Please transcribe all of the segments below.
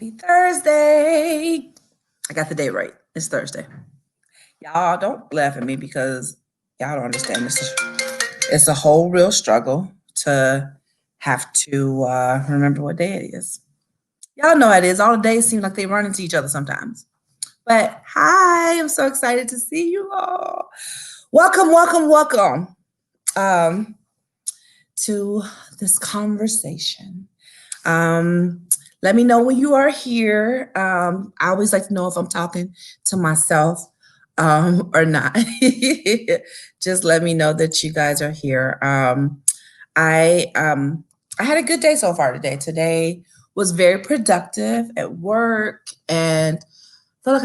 Happy Thursday. I got the day right. It's Thursday. Y'all don't laugh at me because y'all don't understand this. It's a whole real struggle to have to remember what day it is. Y'all know how it is. All the days seem like they run into each other sometimes. But hi, I'm so excited to see you all. Welcome, welcome, welcome to this conversation. Let me know when you are here. I always like to know if I'm talking to myself or not. Just let me know that you guys are here. I had a good day so far today. Today was very productive at work, and I feel like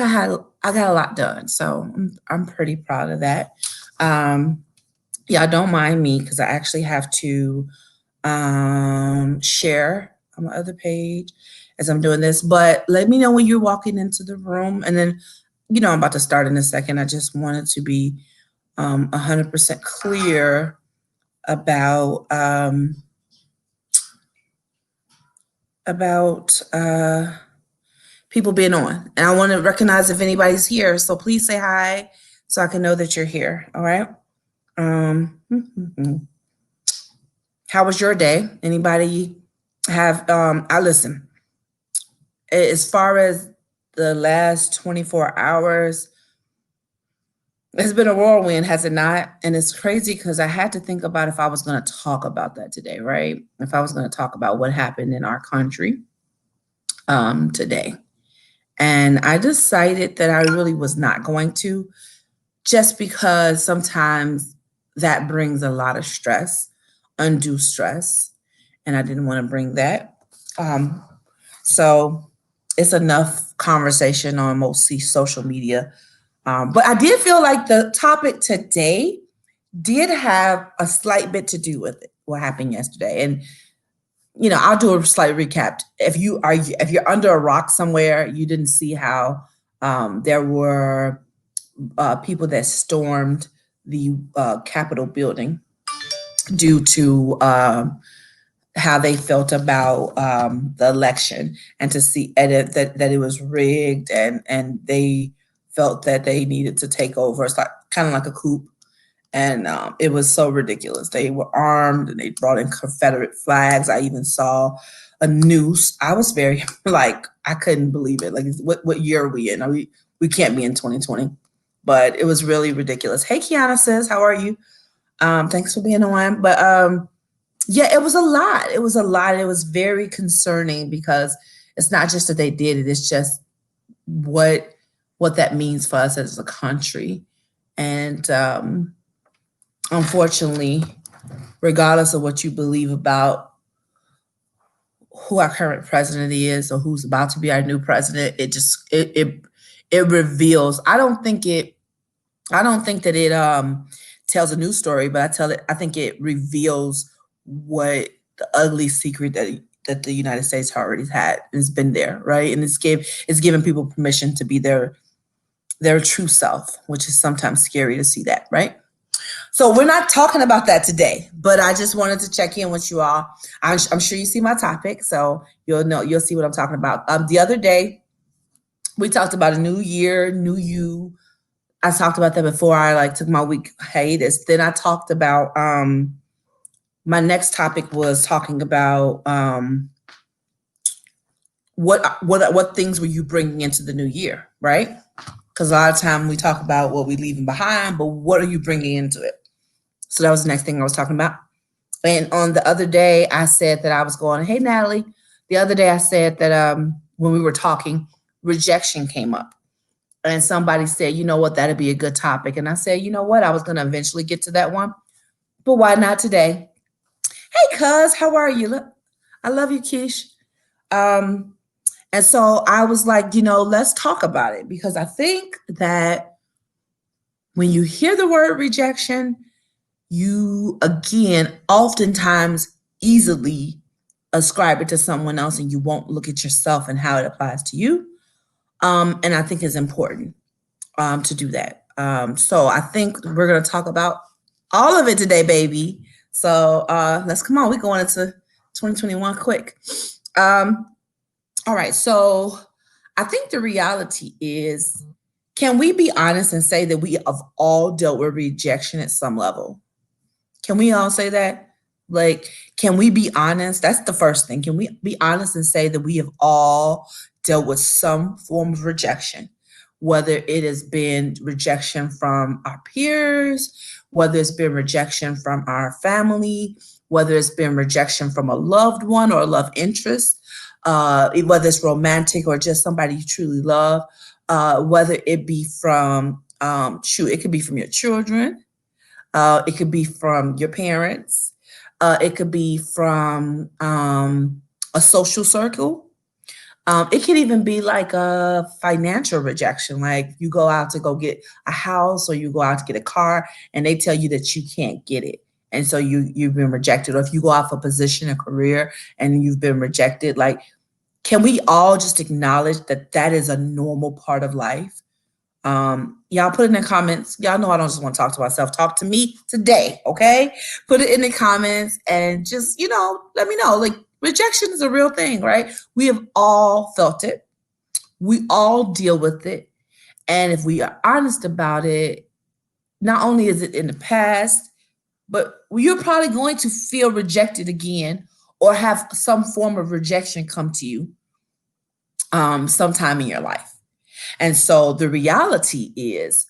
I got a lot done. So I'm pretty proud of that. Yeah, don't mind me because I actually have to share on my other page as I'm doing this. But let me know when you're walking into the room, and then I'm about to start in a second. I just wanted to be 100% clear about people being on, and I want to recognize if anybody's here. So please say hi so I can know that you're here. All right. How was your day? Anybody have I listen, as far as the last 24 hours, it's been a whirlwind, has it not? And it's crazy because I had to think about if I was going to talk about that today, right? If I was going to talk about what happened in our country today. And I decided that I really was not going to, just because sometimes that brings a lot of stress, undue stress, and I didn't want to bring that. So it's enough conversation on mostly social media. But I did feel like the topic today did have a slight bit to do with it, what happened yesterday. And I'll do a slight recap. If you're under a rock somewhere, you didn't see how there were people that stormed the Capitol building due to how they felt about the election, and to see that it was rigged, and they felt that they needed to take over. It's like kind of like a coup. And it was so ridiculous. They were armed and they brought in Confederate flags. I even saw a noose. I was very I couldn't believe it. Like, what year are we in? We can't be in 2020. But it was really ridiculous. Hey, Kiana says, how are you? Thanks for being on. But yeah, it was a lot. It was a lot. It was very concerning because it's not just that they did it. It's just what that means for us as a country. And unfortunately, regardless of what you believe about who our current president is or who's about to be our new president, it reveals. I don't think that it tells a new story, but I think it reveals what the ugly secret that the United States already had, and it's been there, right? And it's given people permission to be their true self, which is sometimes scary to see that, right? So we're not talking about that today, but I just wanted to check in with you all. I'm sure you see my topic, so you'll see what I'm talking about. The other day, we talked about a new year, new you. I talked about that before I took my week hiatus. Then I talked about my next topic was talking about what things were you bringing into the new year, right? Because a lot of time we talk about what we're leaving behind, but what are you bringing into it? So that was the next thing I was talking about. And on the other day, I said that I was going, hey, Natalie. The other day I said that when we were talking, rejection came up. And somebody said, you know what, that'd be a good topic. And I said, you know what, I was going to eventually get to that one. But why not today? Hey, cuz, how are you? Look, I love you, Keish. And so I was like, let's talk about it, because I think that when you hear the word rejection, you, again, oftentimes easily ascribe it to someone else, and you won't look at yourself and how it applies to you. And I think it's important to do that. So I think we're going to talk about all of it today, baby. So let's come on. We're going into 2021 quick. All right. So I think the reality is, can we be honest and say that we have all dealt with rejection at some level? Can we all say that? Like, can we be honest? That's the first thing. Can we be honest and say that we have all dealt with some form of rejection? Whether it has been rejection from our peers, whether it's been rejection from our family, whether it's been rejection from a loved one or a love interest, whether it's romantic or just somebody you truly love, whether it be from, it could be from your children, it could be from your parents. It could be from a social circle. It could even be like a financial rejection, like you go out to go get a house or you go out to get a car and they tell you that you can't get it. And so you've been rejected. Or if you go out for a position, a career, and you've been rejected, like, can we all just acknowledge that that is a normal part of life? Y'all put it in the comments. Y'all know I don't just want to talk to myself. Talk to me today, okay? Put it in the comments and just, let me know. Like, rejection is a real thing, right? We have all felt it. We all deal with it. And if we are honest about it, not only is it in the past, but you're probably going to feel rejected again or have some form of rejection come to you sometime in your life. And so the reality is,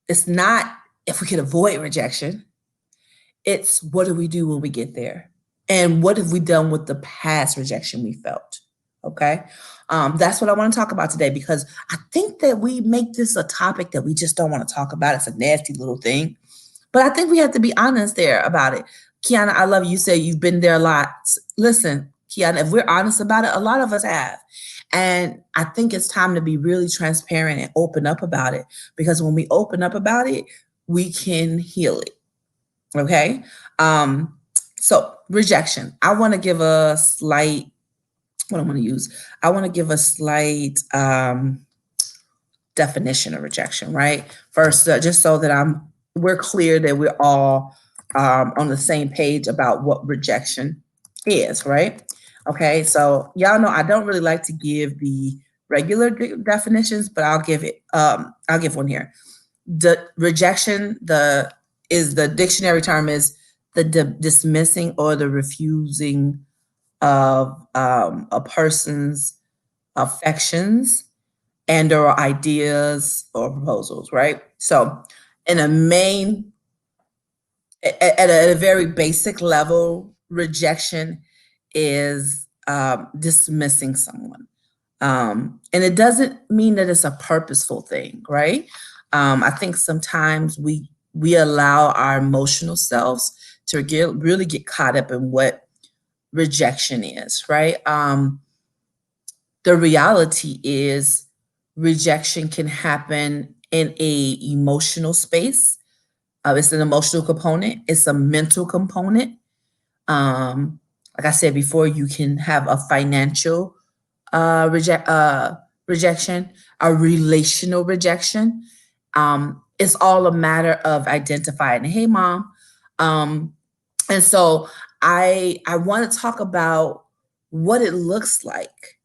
it's not if we can avoid rejection, it's what do we do when we get there? And what have we done with the past rejection we felt? Okay. That's what I want to talk about today, because I think that we make this a topic that we just don't want to talk about. It's a nasty little thing. But I think we have to be honest there about it. Kiana, I love you. You say you've been there a lot. Listen, Kiana, if we're honest about it, a lot of us have. And I think it's time to be really transparent and open up about it, because when we open up about it, we can heal it. Okay. So rejection. I want to give a slight, what I want to use. I want to give a slight definition of rejection, right? First, just so that we're clear that we're all on the same page about what rejection is, right? Okay, so y'all know I don't really like to give the regular definitions, but I'll give it. I'll give one here. The rejection, the dictionary term is the dismissing or the refusing of a person's affections and or ideas or proposals, right? So, in at a very basic level, rejection is dismissing someone. And it doesn't mean that it's a purposeful thing, right? I think sometimes we allow our emotional selves to really get caught up in what rejection is, right? The reality is rejection can happen in a emotional space. It's an emotional component. It's a mental component. Like I said before, you can have a financial rejection, a relational rejection. It's all a matter of identifying. Hey, mom. And so I want to talk about what it looks like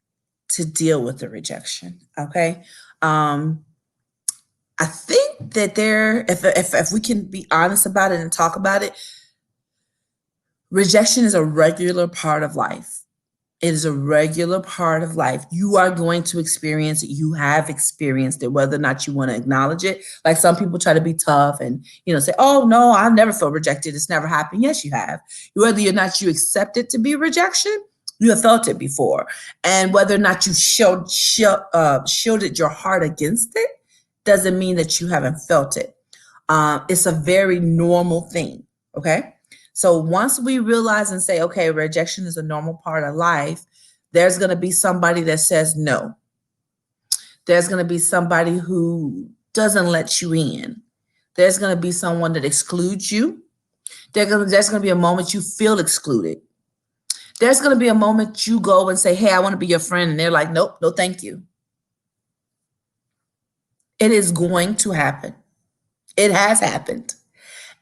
to deal with the rejection. Okay. I think that if we can be honest about it and talk about it, rejection is a regular part of life. It is a regular part of life. You are going to experience it. You have experienced it, whether or not you want to acknowledge it. Like some people try to be tough and, say, oh, no, I've never felt rejected. It's never happened. Yes, you have. Whether or not you accept it to be rejection, you have felt it before. And whether or not you shielded your heart against it doesn't mean that you haven't felt it. It's a very normal thing. Okay. So once we realize and say, okay, rejection is a normal part of life, there's going to be somebody that says no. There's going to be somebody who doesn't let you in. There's going to be someone that excludes you. There's going to be a moment you feel excluded. There's going to be a moment you go and say, hey, I want to be your friend. And they're like, nope, no, thank you. It is going to happen. It has happened.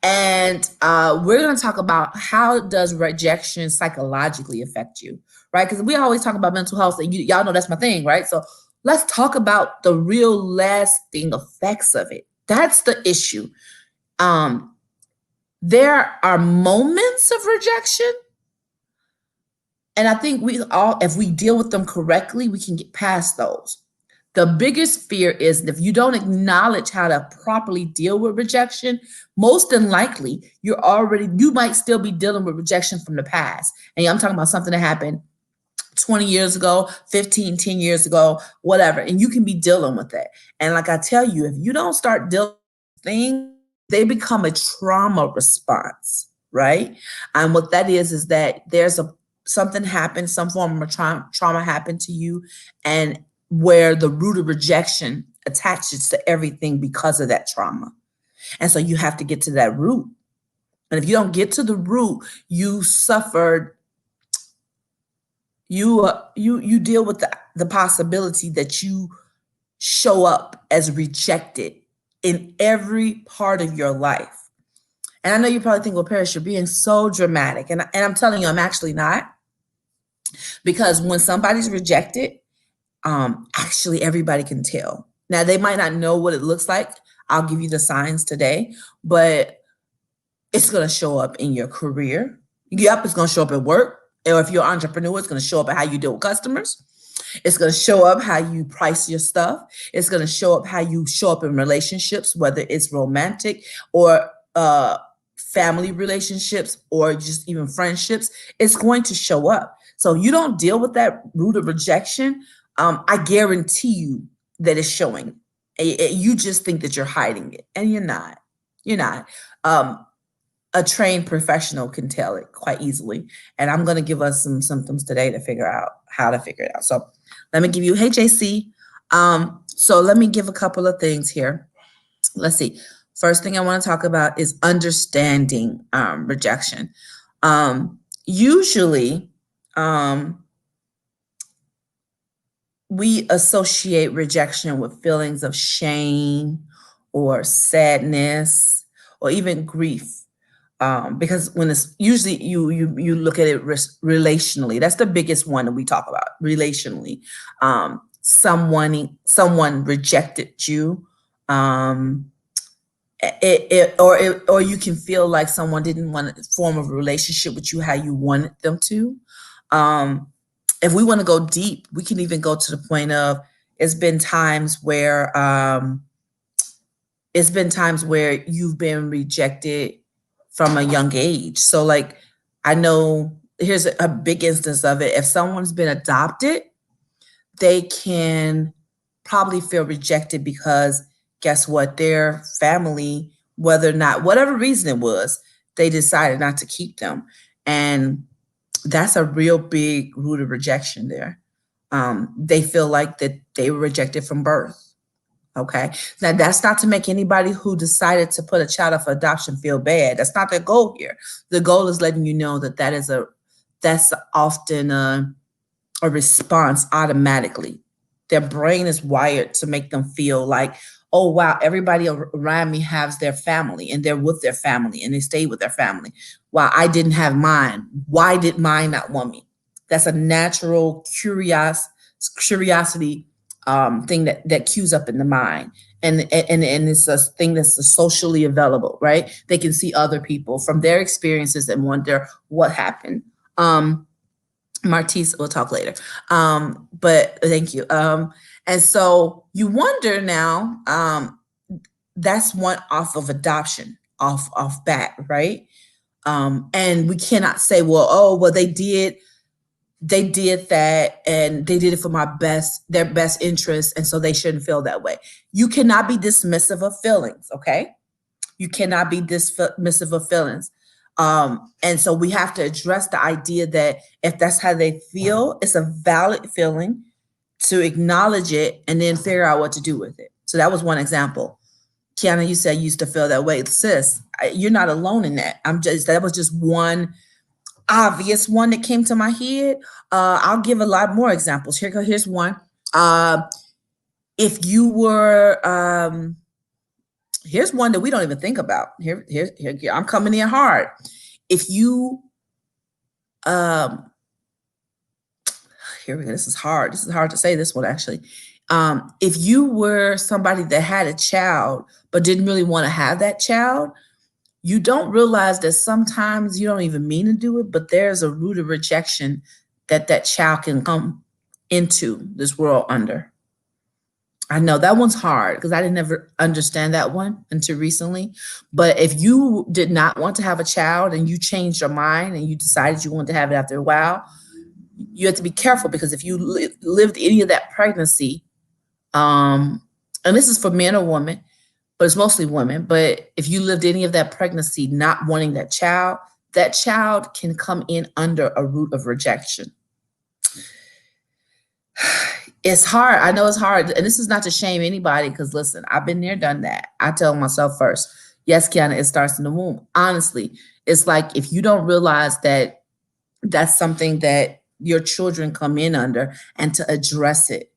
And we're going to talk about how does rejection psychologically affect you, right? Because we always talk about mental health, and y'all know that's my thing, right? So let's talk about the real lasting effects of it. That's the issue. There are moments of rejection, and I think we all, if we deal with them correctly, we can get past those. The biggest fear is if you don't acknowledge how to properly deal with rejection, most than likely you might still be dealing with rejection from the past. And I'm talking about something that happened 20 years ago, 15, 10 years ago, whatever. And you can be dealing with that. And like I tell you, if you don't start dealing with things, they become a trauma response, right? And what that is that there's something happened, some form of trauma happened to you, and where the root of rejection attaches to everything because of that trauma. And so you have to get to that root. And if you don't get to the root, you suffered, you deal with the possibility that you show up as rejected in every part of your life. And I know you probably think, well, Paris, you're being so dramatic. And I'm telling you, I'm actually not. Because when somebody's rejected, actually everybody can tell. Now, they might not know what it looks like. I'll give you the signs today, but it's going to show up in your career. Yep, it's going to show up at work. Or if you're an entrepreneur, it's going to show up at how you deal with customers. It's going to show up how you price your stuff. It's going to show up how you show up in relationships, whether it's romantic or family relationships or just even friendships. It's going to show up. So you don't deal with that root of rejection, I guarantee you that it's showing. You just think that you're hiding it, and you're not. You're not. A trained professional can tell it quite easily. And I'm going to give us some symptoms today to figure out how to figure it out. So let me give you, hey, JC. So let me give a couple of things here. Let's see. First thing I want to talk about is understanding rejection. Usually, we associate rejection with feelings of shame or sadness or even grief. Because when it's usually you look at it relationally, that's the biggest one that we talk about, relationally. Someone rejected you, or you can feel like someone didn't want to form a relationship with you how you wanted them to. If we want to go deep, we can even go to the point of it's been times where you've been rejected from a young age. So like, I know here's a big instance of it. If someone's been adopted, they can probably feel rejected because guess what? Their family, whether or not, whatever reason it was, they decided not to keep them. And that's a real big root of rejection there. They feel like that they were rejected from birth. Okay. Now that's not to make anybody who decided to put a child up for adoption feel bad. That's not the goal here. The goal is letting you know that that's often a response automatically. Their brain is wired to make them feel like, oh, wow, everybody around me has their family and they're with their family and they stay with their family. Wow, I didn't have mine. Why did mine not want me? That's a natural curiosity thing that cues up in the mind. And it's a thing that's socially available, right? They can see other people from their experiences and wonder what happened. Martise, we'll talk later. But thank you. And so you wonder now, that's one off of adoption, off bat, right? And we cannot say, well, they did that and they did it for their best interest. And so they shouldn't feel that way. You cannot be dismissive of feelings. Okay. You cannot be dismissive of feelings. And so we have to address the idea that if that's how they feel, it's a valid feeling, to acknowledge it and then figure out what to do with it. So that was one example. Kiana, you said you used to feel that way. Sis, you're not alone in that. That was just one obvious one that came to my head. I'll give a lot more examples. Here's one. If you were, here's one that we don't even think about. Here, I'm coming in hard. If you, here we go. This is hard. This is hard to say this one actually. If you were somebody that had a child but didn't really want to have that child, you don't realize that sometimes you don't even mean to do it, but there's a root of rejection that that child can come into this world under. I know that one's hard because I didn't ever understand that one until recently. But if you did not want to have a child and you changed your mind and you decided you wanted to have it after a while, you have to be careful because if you lived any of that pregnancy, and this is for men or women, but it's mostly women. But if you lived any of that pregnancy not wanting that child can come in under a root of rejection. It's hard. I know it's hard. And this is not to shame anybody because listen, I've been there, done that. I tell myself first, yes, Kiana, it starts in the womb. Honestly, it's like if you don't realize that that's something that your children come in under and to address it.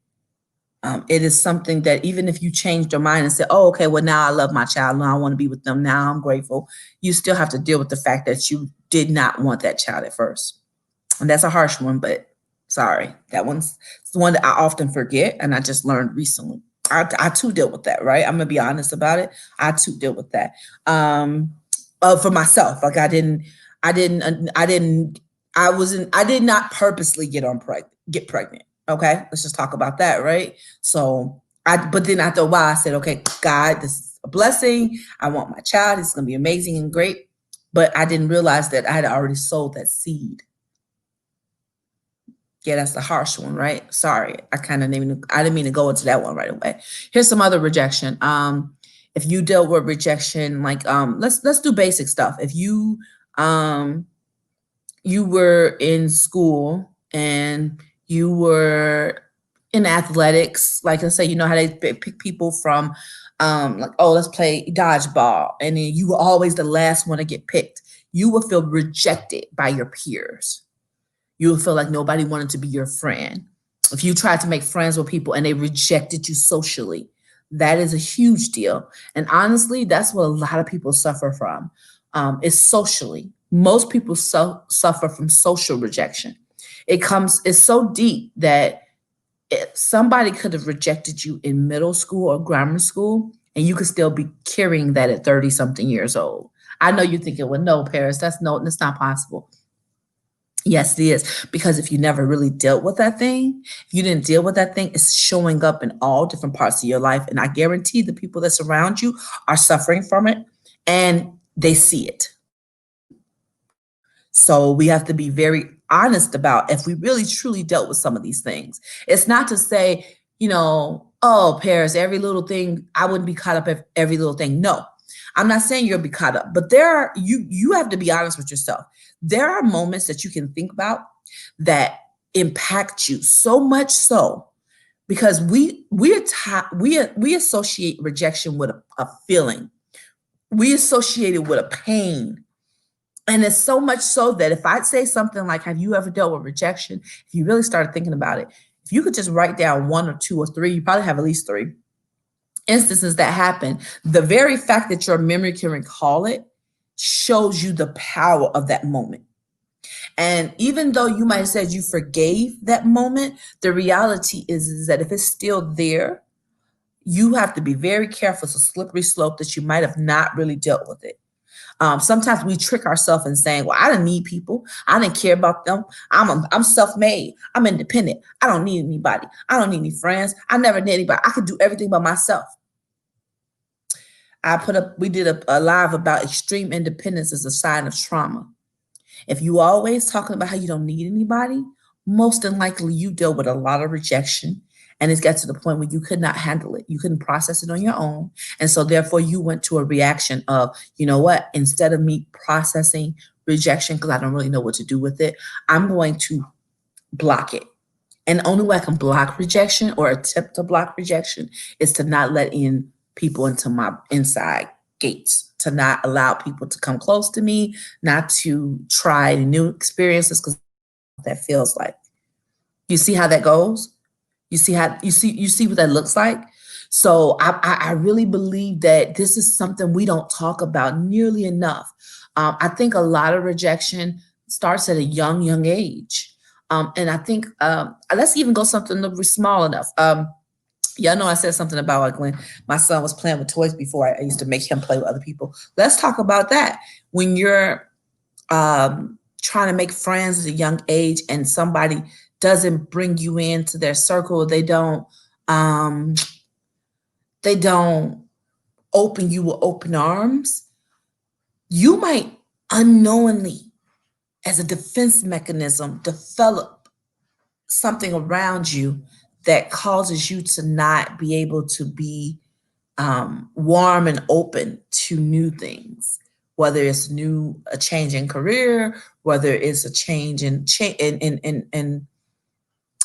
It is something that even if you change your mind and say, oh, okay, well, now I love my child. Now I want to be with them. Now I'm grateful. You still have to deal with the fact that you did not want that child at first. And that's a harsh one, but sorry. That one's the one that I often forget. And I just learned recently. I too deal with that, right? I'm going to be honest about it. I too deal with that. For myself, like I did not purposely get pregnant. Okay, let's just talk about that, right? So but then after a while I said, okay, God, this is a blessing. I want my child. It's gonna be amazing and great. But I didn't realize that I had already sowed that seed. Yeah, that's the harsh one, right? Sorry, I didn't mean to go into that one right away. Here's some other rejection. If you dealt with rejection, like let's do basic stuff. If you you were in school and you were in athletics, like let's say, you know how they pick people from like, oh, let's play dodgeball. And then you were always the last one to get picked. You will feel rejected by your peers. You will feel like nobody wanted to be your friend. If you tried to make friends with people and they rejected you socially, that is a huge deal. And honestly, that's what a lot of people suffer from, is socially. Most people suffer from social rejection. It's so deep that somebody could have rejected you in middle school or grammar school, and you could still be carrying that at 30 something years old. I know you're thinking, well, no, Paris, that's not possible. Yes, it is. Because if you never really dealt with that thing, if you didn't deal with that thing, it's showing up in all different parts of your life. And I guarantee the people that surround you are suffering from it and they see it. So we have to be very honest about if we really truly dealt with some of these things. It's not to say, oh, Paris, every little thing, I wouldn't be caught up in every little thing. No, I'm not saying you'll be caught up, but you have to be honest with yourself. There are moments that you can think about that impact you so much so because we associate rejection with a feeling. We associate it with a pain. And it's so much so that if I say something like, have you ever dealt with rejection? If you really started thinking about it, if you could just write down 1 or 2 or 3, you probably have at least 3 instances that happen. The very fact that your memory can recall it shows you the power of that moment. And even though you might have said you forgave that moment, the reality is that if it's still there, you have to be very careful. It's a slippery slope that you might have not really dealt with it. Sometimes we trick ourselves in saying, well, I didn't need people. I didn't care about them. I'm self-made. I'm independent. I don't need anybody. I don't need any friends. I never need anybody. I could do everything by myself. We did a live about extreme independence as a sign of trauma. If you always talking about how you don't need anybody, most than likely you deal with a lot of rejection. And it's got to the point where you could not handle it. You couldn't process it on your own. And so therefore you went to a reaction of, you know what, instead of me processing rejection, because I don't really know what to do with it, I'm going to block it. And the only way I can block rejection or attempt to block rejection is to not let in people into my inside gates, to not allow people to come close to me, not to try new experiences, because that feels like. You see how that goes? You see what that looks like? So I really believe that this is something we don't talk about nearly enough. I think a lot of rejection starts at a young age. And I think let's even go something small enough. Y'all know I said something about like when my son was playing with toys before. I used to make him play with other people. Let's talk about that. When you're trying to make friends at a young age and somebody doesn't bring you into their circle, they don't open you with open arms, you might unknowingly, as a defense mechanism, develop something around you that causes you to not be able to be warm and open to new things, whether it's a change in career, whether it's a change in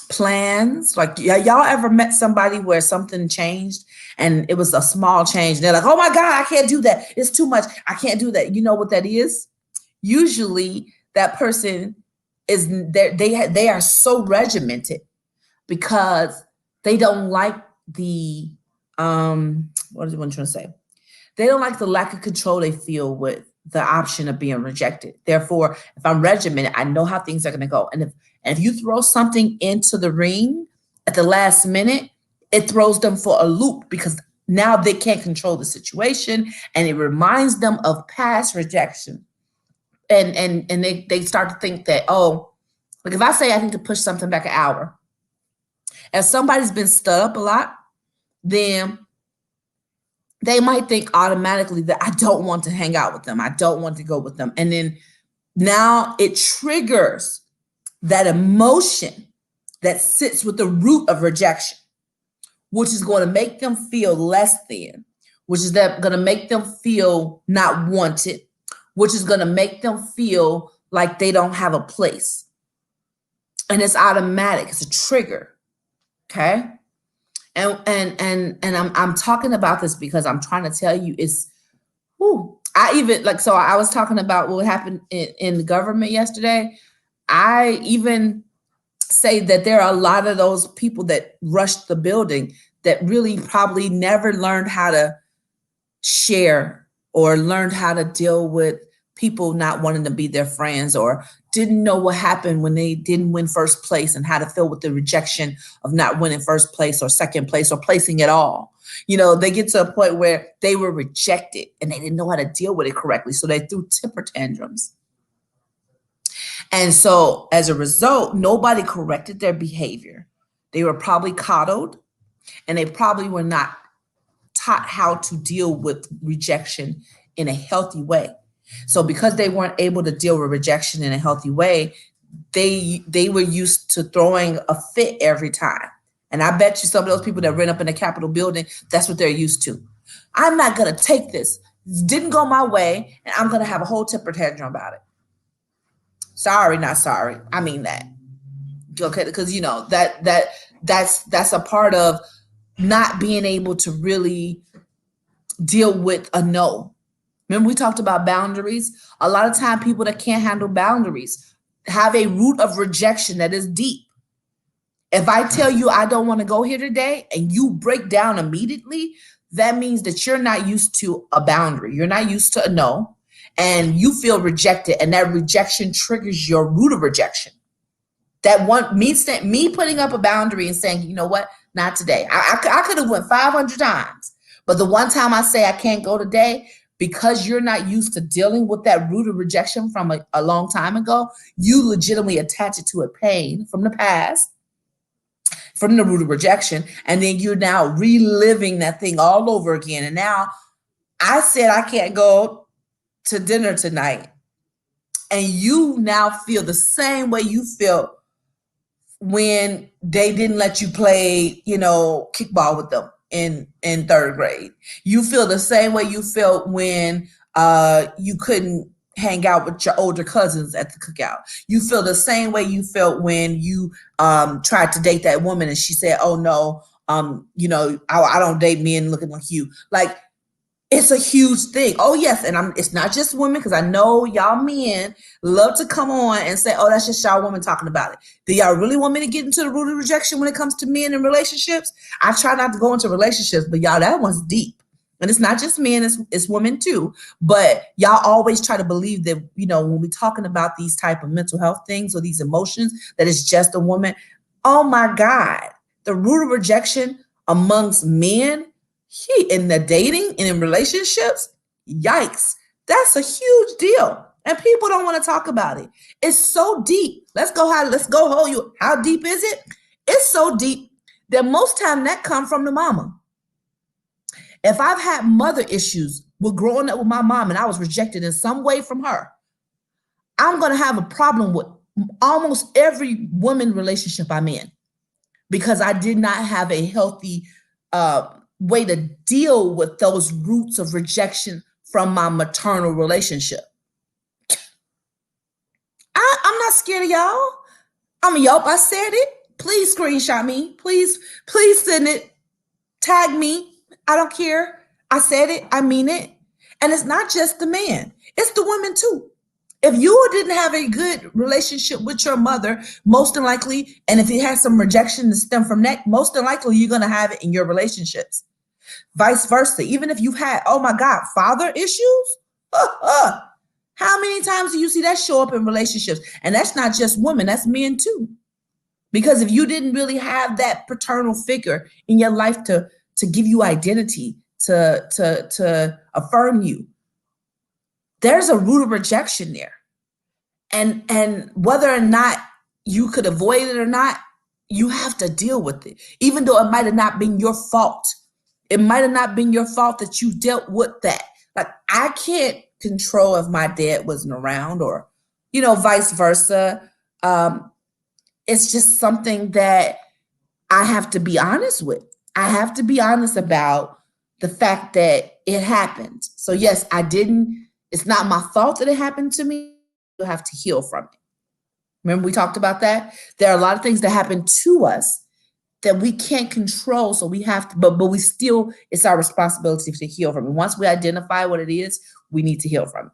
plans. Like, y'all ever met somebody where something changed and it was a small change? And they're like, oh my God, I can't do that. It's too much. I can't do that. You know what that is? Usually that person is they are so regimented because they don't like the what is one trying to say? They don't like the lack of control they feel with the option of being rejected. Therefore, if I'm regimented, I know how things are going to go. And if you throw something into the ring at the last minute, it throws them for a loop because now they can't control the situation, and it reminds them of past rejection. And they start to think that, oh, like if I say I need to push something back an hour, if somebody's been stood up a lot, then they might think automatically that I don't want to hang out with them. I don't want to go with them. And then now it triggers that emotion that sits with the root of rejection, which is going to make them feel less than, which is going to make them feel not wanted, which is going to make them feel like they don't have a place. And it's automatic. It's a trigger. Okay. And I'm talking about this because I'm trying to tell you I even so I was talking about what happened in the government yesterday. I even say that there are a lot of those people that rushed the building that really probably never learned how to share or learned how to deal with people not wanting to be their friends, or didn't know what happened when they didn't win first place and how to feel with the rejection of not winning first place or second place or placing at all. They get to a point where they were rejected and they didn't know how to deal with it correctly. So they threw temper tantrums. And so as a result, nobody corrected their behavior. They were probably coddled, and they probably were not taught how to deal with rejection in a healthy way. So because they weren't able to deal with rejection in a healthy way, they were used to throwing a fit every time. And I bet you some of those people that ran up in the Capitol building, that's what they're used to. I'm not going to take this. It didn't go my way, and I'm going to have a whole temper tantrum about it. Sorry, not sorry. I mean that. Okay, because that's a part of not being able to really deal with a no. Remember, we talked about boundaries. A lot of time, people that can't handle boundaries have a root of rejection that is deep. If I tell you I don't want to go here today and you break down immediately, that means that you're not used to a boundary. You're not used to a no, and you feel rejected, and that rejection triggers your root of rejection. That one, me putting up a boundary and saying, you know what, not today. I could have went 500 times, but the one time I say I can't go today, because you're not used to dealing with that root of rejection from a long time ago, you legitimately attach it to a pain from the past, from the root of rejection, and then you're now reliving that thing all over again. And now I said I can't go to dinner tonight, and you now feel the same way you felt when they didn't let you play, kickball with them in third grade. You feel the same way you felt when you couldn't hang out with your older cousins at the cookout. You feel the same way you felt when you tried to date that woman and she said, oh no, I don't date men looking like you. Like, it's a huge thing. Oh yes, and it's not just women, because I know y'all men love to come on and say, oh, that's just y'all women talking about it. Do y'all really want me to get into the root of rejection when it comes to men and relationships? I try not to go into relationships, but y'all, that one's deep. And it's not just men, it's women too. But y'all always try to believe that, when we're talking about these type of mental health things or these emotions, that it's just a woman. Oh my God. The root of rejection amongst men in the dating and in relationships, yikes. That's a huge deal. And people don't want to talk about it. It's so deep. Let's go hold you. How deep is it? It's so deep that most time that come from the mama. If I've had mother issues with growing up with my mom and I was rejected in some way from her, I'm going to have a problem with almost every woman relationship I'm in because I did not have a healthy way to deal with those roots of rejection from my maternal relationship. I'm not scared of y'all. I'm a Yelp. I said it. Please screenshot me. Please send it. Tag me. I don't care. I said it. I mean it. And it's not just the man. It's the women too. If you didn't have a good relationship with your mother, most than likely, and if it has some rejection to stem from that, most than likely you're going to have it in your relationships. Vice versa. Even if you've had, oh my God, father issues, how many times do you see that show up in relationships? And that's not just women, that's men too. Because if you didn't really have that paternal figure in your life to give you identity, to affirm you, there's a root of rejection there. And whether or not you could avoid it or not, you have to deal with it. Even though it might have not been your fault. It might have not been your fault that you dealt with that. Like, I can't control if my dad wasn't around or, vice versa. It's just something that I have to be honest with. I have to be honest about the fact that it happened. So yes, it's not my fault that it happened to me. You have to heal from it. Remember we talked about that? There are a lot of things that happen to us that we can't control. So we have to, but we still, it's our responsibility to heal from it. Once we identify what it is, we need to heal from it.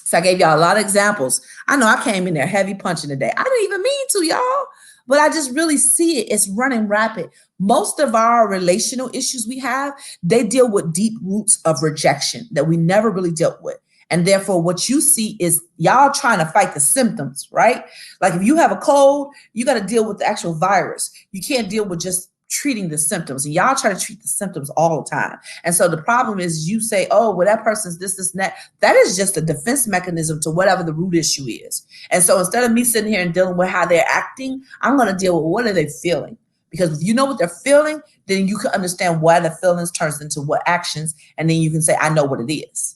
So I gave y'all a lot of examples. I know I came in there heavy punching today. I didn't even mean to, y'all, but I just really see it. It's running rapid. Most of our relational issues we have, they deal with deep roots of rejection that we never really dealt with. And therefore, what you see is y'all trying to fight the symptoms, right? Like if you have a cold, you got to deal with the actual virus. You can't deal with just treating the symptoms. And y'all try to treat the symptoms all the time. And so the problem is you say, oh, well, that person's this, and that. That is just a defense mechanism to whatever the root issue is. And so instead of me sitting here and dealing with how they're acting, I'm going to deal with what are they feeling? Because if you know what they're feeling, then you can understand why the feelings turns into what actions. And then you can say, I know what it is.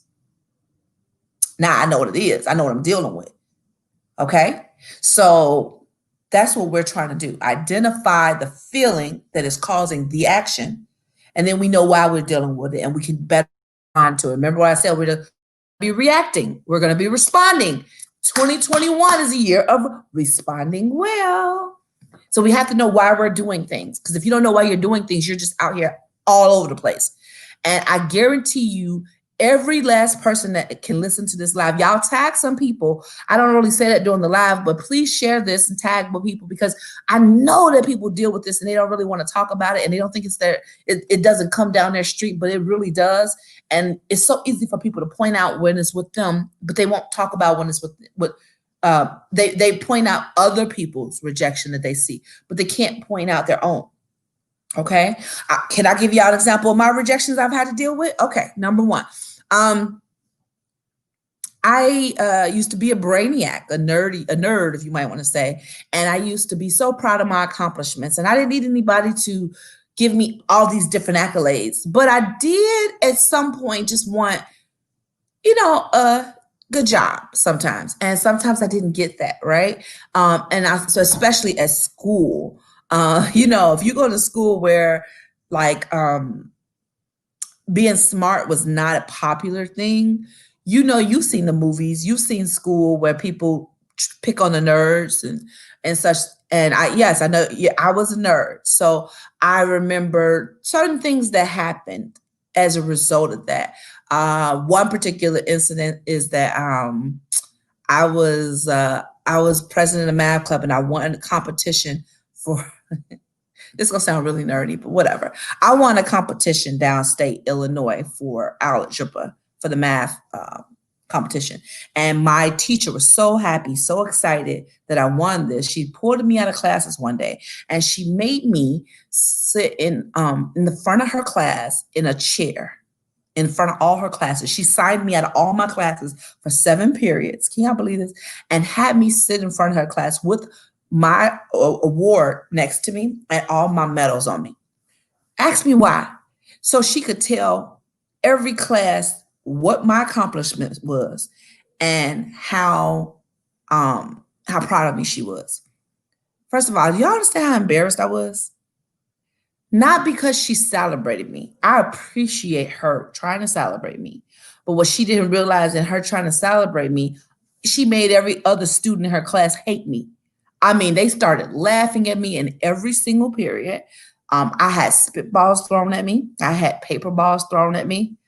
Now I know what it is. I know what I'm dealing with. Okay. So that's what we're trying to do. Identify the feeling that is causing the action. And then we know why we're dealing with it and we can better respond to it. Remember what I said, we're going to be reacting. We're going to be responding. 2021 is a year of responding well. So we have to know why we're doing things. Because if you don't know why you're doing things, you're just out here all over the place. And I guarantee you, every last person that can listen to this live, y'all tag some people. I don't really say that during the live, but please share this and tag more people because I know that people deal with this and they don't really want to talk about it and they don't think it's it doesn't come down their street, but it really does. And it's so easy for people to point out when it's with them, but they won't talk about when it's with they point out other people's rejection that they see, but they can't point out their own. Okay. Can I give you an example of my rejections I've had to deal with? Okay. Number one. I used to be a brainiac, a nerd, if you might want to say. And I used to be so proud of my accomplishments. And I didn't need anybody to give me all these different accolades. But I did at some point just want, a good job sometimes. And sometimes I didn't get that, right? So especially at school, if you go to school where like being smart was not a popular thing, you've seen the movies, you've seen school where people pick on the nerds and such. And I know, I was a nerd. So I remember certain things that happened as a result of that. One particular incident is that I was president of the math club and I won a competition for This is gonna sound really nerdy, but whatever. I won a competition downstate Illinois for algebra for the math competition, and my teacher was so happy, so excited that I won this. She pulled me out of classes one day, and she made me sit in the front of her class in a chair in front of all her classes. She signed me out of all my classes for 7 periods. Can y'all believe this? And had me sit in front of her class with my award next to me and all my medals on me. Ask me why. So she could tell every class what my accomplishment was and how proud of me she was. First of all, do y'all understand how embarrassed I was? Not because she celebrated me. I appreciate her trying to celebrate me. But what she didn't realize in her trying to celebrate me, she made every other student in her class hate me. I mean, they started laughing at me in every single period. I had spitballs thrown at me. I had paper balls thrown at me.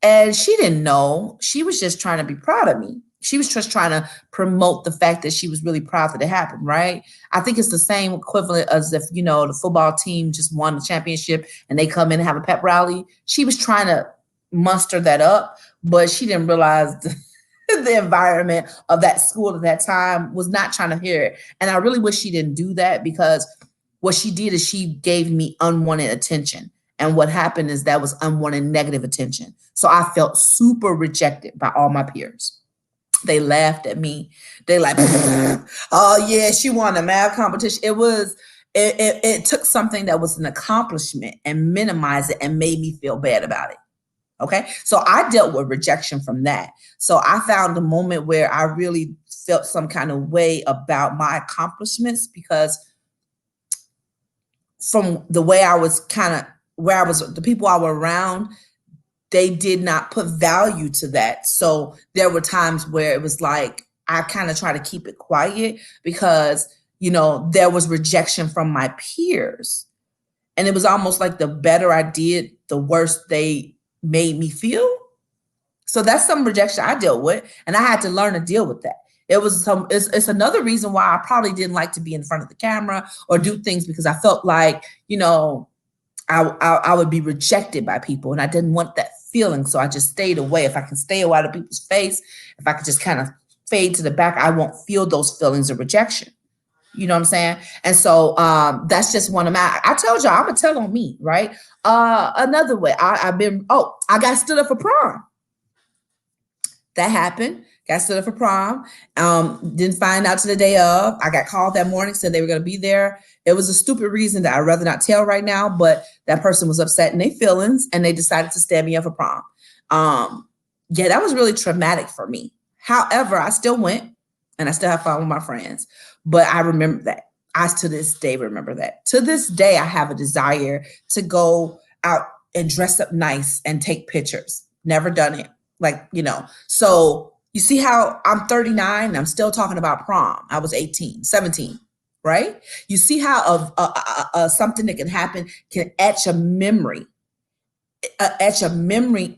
And she didn't know. She was just trying to be proud of me. She was just trying to promote the fact that she was really proud that it happened, right? I think it's the same equivalent as if, the football team just won the championship and they come in and have a pep rally. She was trying to muster that up, but she didn't realize the environment of that school at that time was not trying to hear it. And I really wish she didn't do that, because what she did is she gave me unwanted attention. And what happened is that was unwanted negative attention. So I felt super rejected by all my peers. They laughed at me. They like, oh yeah, she won a math competition. It took something that was an accomplishment and minimized it and made me feel bad about it. Okay. So I dealt with rejection from that. So I found a moment where I really felt some kind of way about my accomplishments, because from the way I was the people I were around, they did not put value to that. So there were times where it was like, I kind of try to keep it quiet because, there was rejection from my peers. And it was almost like the better I did, the worse they made me feel. So that's some rejection I dealt with. And I had to learn to deal with that. It's another reason why I probably didn't like to be in front of the camera or do things, because I felt like, I would be rejected by people, and I didn't want that feeling. So I just stayed away. If I can stay away out of people's face, if I could just kind of fade to the back, I won't feel those feelings of rejection. You know what I'm saying? And so that's just one of my, I told y'all, I'm going to tell on me, right? Another way, I got stood up for prom. That happened. Got stood up for prom. Didn't find out till the day of. I got called that morning, said they were going to be there. It was a stupid reason that I'd rather not tell right now, but that person was upset in their feelings and they decided to stand me up for prom. That was really traumatic for me. However, I still went and I still have fun with my friends, but I remember that. I to this day remember that. To this day, I have a desire to go out and dress up nice and take pictures. Never done it. So you see how I'm 39 and I'm still talking about prom. I was 17, right? You see how something that can happen can etch a memory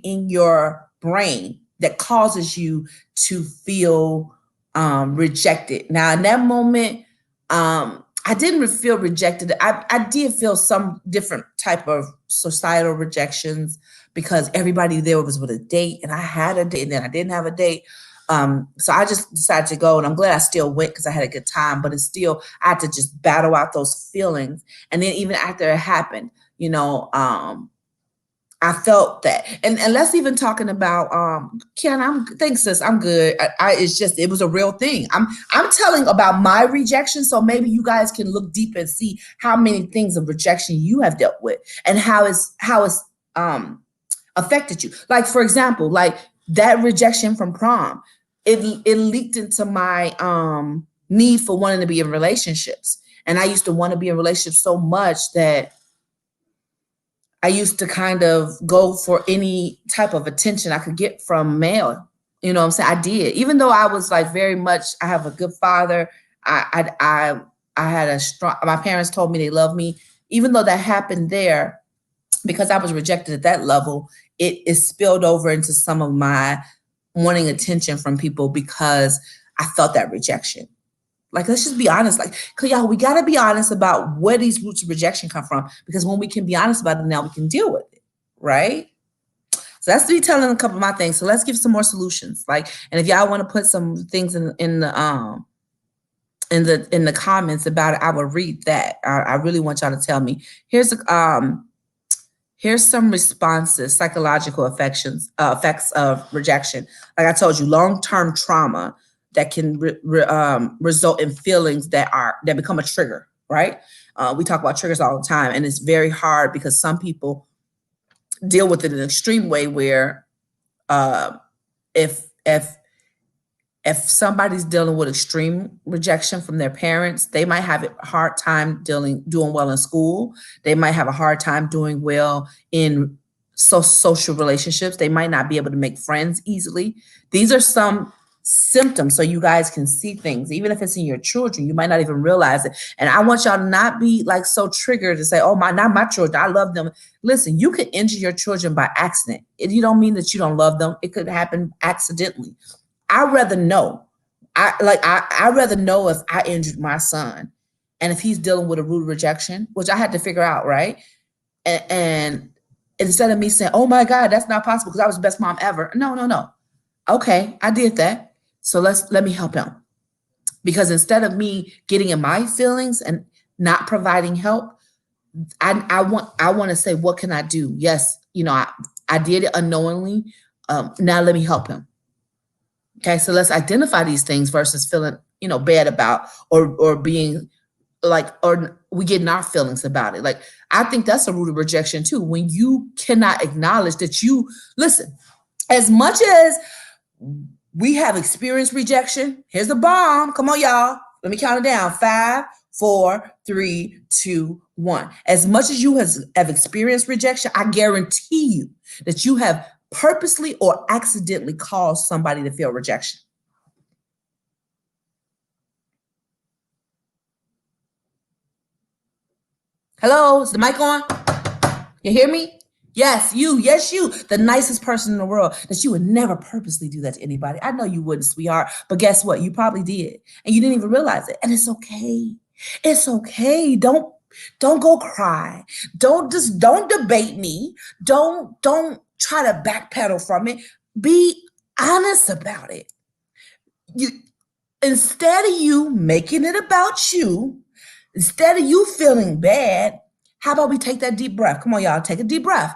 in your brain that causes you to feel rejected. Now, in that moment, I didn't feel rejected. I did feel some different type of societal rejections, because everybody there was with a date and I had a date and then I didn't have a date. So I just decided to go, and I'm glad I still went because I had a good time, but I had to just battle out those feelings. And then even after it happened, I felt that. And let's even talking about, Ken, thanks sis, I'm good. It was a real thing. I'm telling about my rejection. So maybe you guys can look deep and see how many things of rejection you have dealt with and how it's affected you. Like, for example, like that rejection from prom, it leaked into my need for wanting to be in relationships. And I used to want to be in relationships so much that I used to kind of go for any type of attention I could get from male. You know what I'm saying? I did. Even though I was like very much, I have a good father. I had a strong, my parents told me they love me. Even though that happened there, because I was rejected at that level, it spilled over into some of my wanting attention from people because I felt that rejection. Like, let's just be honest. Like, 'cause y'all, we got to be honest about where these roots of rejection come from. Because when we can be honest about it, now we can deal with it, right? So that's me telling a couple of my things. So let's give some more solutions. Like, and if y'all want to put some things in the comments about it, I will read that. I really want y'all to tell me. Here's some responses, psychological effects of rejection. Like I told you, long-term trauma that can result in feelings that become a trigger, right? We talk about triggers all the time, and it's very hard because some people deal with it in an extreme way where if somebody's dealing with extreme rejection from their parents, they might have a hard time doing well in school. They might have a hard time doing well in social relationships. They might not be able to make friends easily. These are some symptoms so you guys can see things. Even if it's in your children, you might not even realize it. And I want y'all to not be like so triggered to say, oh, not my children, I love them. Listen, you could injure your children by accident. You don't mean that you don't love them. It could happen accidentally. I'd rather know. I'd rather know if I injured my son and if he's dealing with a root rejection, which I had to figure out, right? And instead of me saying, oh my God, that's not possible because I was the best mom ever. No. Okay, I did that. So let me help him. Because instead of me getting in my feelings and not providing help, I want to say, what can I do? Yes, I did it unknowingly. Now let me help him. Okay, so let's identify these things versus feeling, bad about or being like, or we get in our feelings about it. Like, I think that's a root of rejection too. When you cannot acknowledge that listen, as much as we have experienced rejection, here's the bomb. Come on, y'all. Let me count it down. 5, 4, 3, 2, 1. As much as you have experienced rejection, I guarantee you that you have purposely or accidentally caused somebody to feel rejection. Hello, is the mic on? You hear me? Yes, you, the nicest person in the world, that you would never purposely do that to anybody. I know you wouldn't, sweetheart, but guess what? You probably did, and you didn't even realize it. And it's okay. It's okay. Don't go cry. Don't debate me. Don't try to backpedal from it. Be honest about it. Instead of you making it about you, instead of you feeling bad, how about we take that deep breath? Come on, y'all, take a deep breath.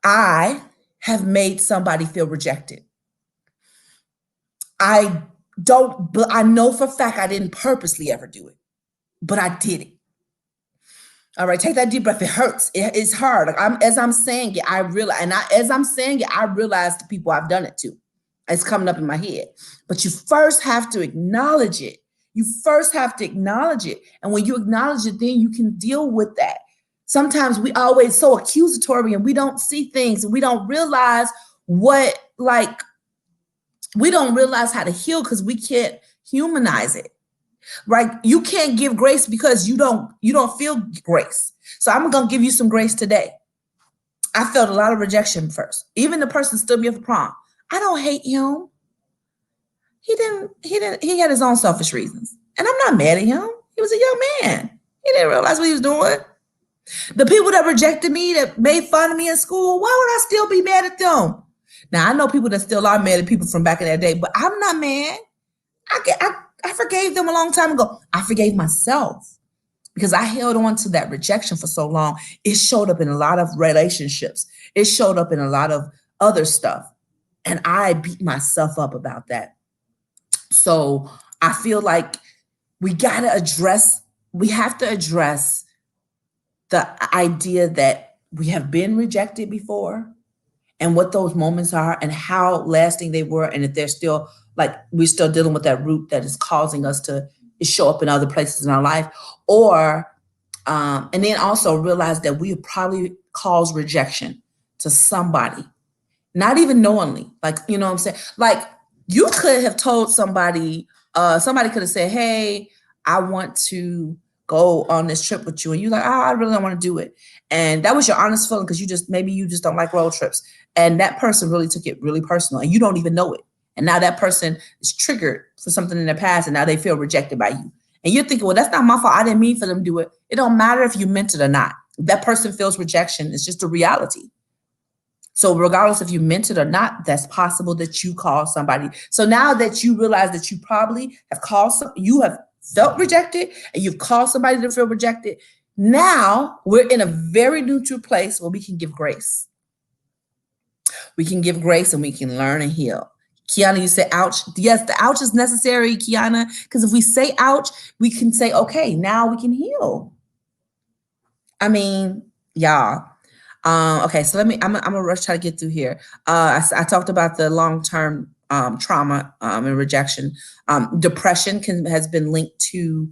I have made somebody feel rejected. I know for a fact I didn't purposely ever do it, but I did it. All right, take that deep breath. It hurts. It's hard. As I'm saying it, I realize the people I've done it to. It's coming up in my head. But you first have to acknowledge it. And when you acknowledge it, then you can deal with that. Sometimes we always so accusatory and we don't see things and we don't realize how to heal because we can't humanize it. Right? You can't give grace because you don't feel grace. So I'm going to give you some grace today. I felt a lot of rejection first. Even the person stood me up for prom. I don't hate him. He had his own selfish reasons. And I'm not mad at him. He was a young man. He didn't realize what he was doing. The people that rejected me, that made fun of me in school, why would I still be mad at them? Now, I know people that still are mad at people from back in that day, but I'm not mad. I forgave them a long time ago. I forgave myself because I held on to that rejection for so long. It showed up in a lot of relationships. It showed up in a lot of other stuff. And I beat myself up about that. So I feel like we have to address the idea that we have been rejected before and what those moments are and how lasting they were. And if they're still we're still dealing with that root that is causing us to show up in other places in our life, and then also realize that we probably caused rejection to somebody, not even knowingly. You know what I'm saying? You could have told somebody could have said, hey, I want to go on this trip with you. And you're like, I really don't want to do it. And that was your honest feeling because you just don't like road trips. And that person really took it really personal and you don't even know it. And now that person is triggered for something in the past, and now they feel rejected by you. And you're thinking, well, that's not my fault. I didn't mean for them to do it. It don't matter if you meant it or not. If that person feels rejection, it's just a reality. So regardless if you meant it or not, that's possible that you call somebody. So now that you realize that you probably have you have felt rejected and you've called somebody to feel rejected, now we're in a very neutral place where we can give grace. We can give grace and we can learn and heal. Kiana, you say ouch. Yes, the ouch is necessary, Kiana, because if we say ouch, we can say, okay, now we can heal. I mean, y'all. Okay, so I'm gonna rush try to get through here. I talked about the long-term trauma and rejection. Depression has been linked to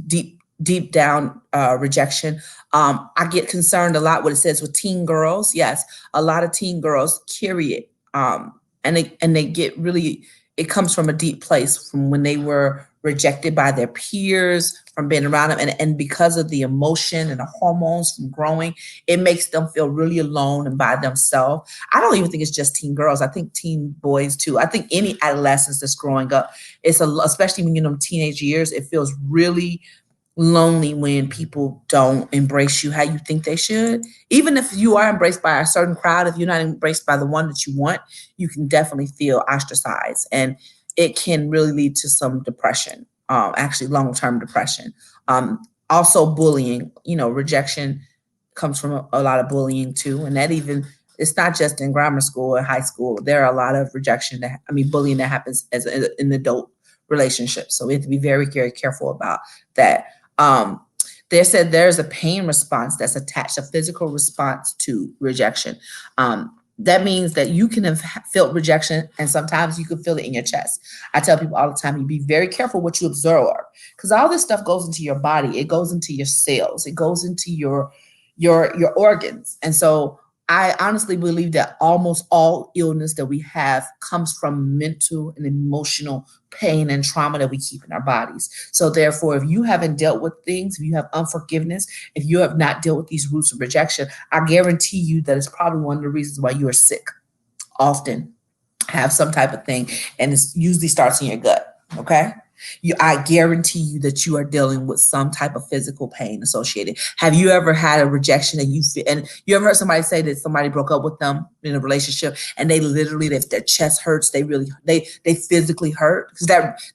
deep down rejection. I get concerned a lot what it says with teen girls. Yes, a lot of teen girls carry it, and they get really. It comes from a deep place from when they were rejected by their peers, from being around them, and because of the emotion and the hormones from growing, it makes them feel really alone and by themselves. I don't even think it's just teen girls. I think teen boys too. I think any adolescence that's growing up, especially when you're in teenage years, it feels really lonely when people don't embrace you how you think they should. Even if you are embraced by a certain crowd, if you're not embraced by the one that you want, you can definitely feel ostracized, and it can really lead to some depression, actually long-term depression. Also bullying, rejection comes from a lot of bullying too, and that even it's not just in grammar school or high school. There are a lot of bullying that happens as in adult relationships. So we have to be very, very careful about that. They said there's a pain response that's attached, a physical response to rejection. That means that you can have felt rejection, and sometimes you can feel it in your chest. I tell people all the time, you be very careful what you absorb, because all this stuff goes into your body. It goes into your cells. It goes into your organs. And so I honestly believe that almost all illness that we have comes from mental and emotional pain and trauma that we keep in our bodies. So therefore, if you haven't dealt with things, if you have unforgiveness, if you have not dealt with these roots of rejection, I guarantee you that it's probably one of the reasons why you are sick. Often have some type of thing, and it usually starts in your gut. Okay. I guarantee you that you are dealing with some type of physical pain associated. Have you ever had a rejection that you feel, and you ever heard somebody say that somebody broke up with them in a relationship and they literally, if their chest hurts, they physically hurt because